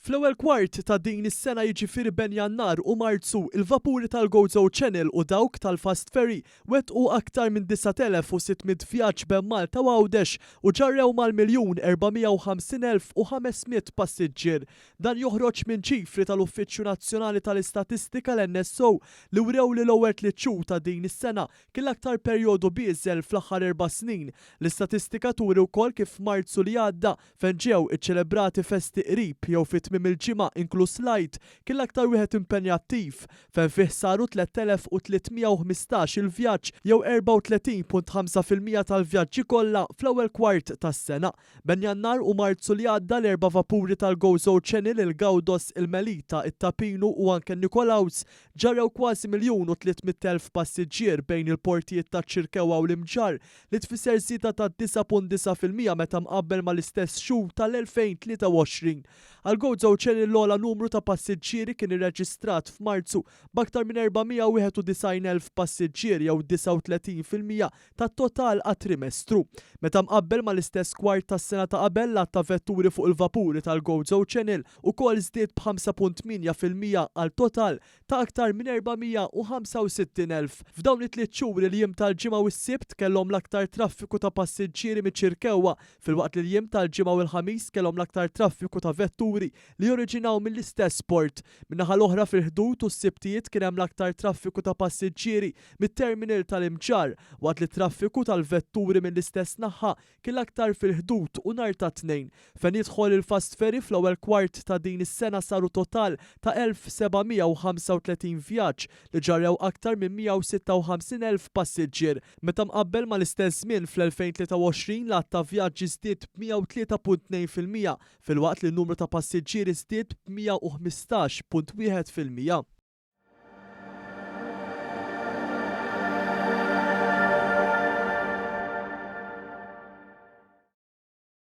Fl-ewwel kwart ta' din is-sena jiġifieri bejn Jannar u Marzu, il-vapuri tal-GoZo Channel u dawk tal-Fast Ferry wettqu aktar minn 9,600 vjaġġ bejn Malta u Għawdex u ġarrew mal-1,450,500 passiġġier. Dan joħroġ minn ċifri tal-Uffiċċju Nazzjonali tal-Istatistika l-NSO li wrew li l-ewwel 3 xhur ta' din is-sena kien l-aktar perjodu biżel fl-aħħar 4 snin. L-istatistika turi wkoll kif Marzu li għadda fejn ġew iċċelebrati festi qrib jew fit tmiem il-ġimgħa inkluż Lajt kien l-aktar wieħed impenjattiv fejn fih saru 3,315 il-vjaġġ jew 34.5% tal-vjaġġi kollha fl-ewwel kwart tas-sena. Bejn Jannar u Marzu li għadda l-4 vapuri tal-GoZo Channel il-Gawdos, il-Melita, it-Tapinu u anke Nikolaws ġarrew kważi 1,300,000 passiġġier bejn il-portijiet ta' Ċirkewwa u l-Imġar li tfisser żieda ta' 9.9% meta mqabbel mal-istess xhur tal-2023. Għal-GoZo Channel l-ogħla numru ta' passiġġieri kien irreġistrat f'Marzu b'aktar minn 491,000 passiġġier jew 39% tat-total għat-trimestru. Meta mqabbel mal-istess kwart tas-sena ta' qabel l-att ta' vetturi fuq il-vapuri tal-GoZo Channel ukoll żdied b'5.8% għal total ta' aktar minn 465,000. F'dawn it-tliet xhur il-jiem tal-ġimgħa u s-sibt kellhom l-aktar traffiku ta' passiġġieri miċ-Ċirkewwa, filwaqt li l-jiem tal-ġimgħa u l-ħamis kellhom l-aktar traffiku ta' vetturi li joriġinaw mill-istess port. Min-naħa l-oħra fil-ħdud u s-sibtijiet kien hemm l-aktar traffiku ta' passiġġieri mit-terminal tal-Imġar, waqt li traffiku tal-vetturi mill-istess naħa kien l-aktar fil-ħdud u nhar ta' Tnejn. Fejn jidħol il-Fast Ferry fl-ewwel kwart ta' din is-sena saru total ta' 1,735 vjaġġ li ġarrew aktar minn 156,000 passiġġier. Meta mqabbel mal-istess żmien fl-2023 l-att ta' vjaġġi żdied b'103.2% filwaqt li n-numru ta' passiġġieri żdied b'115.1%.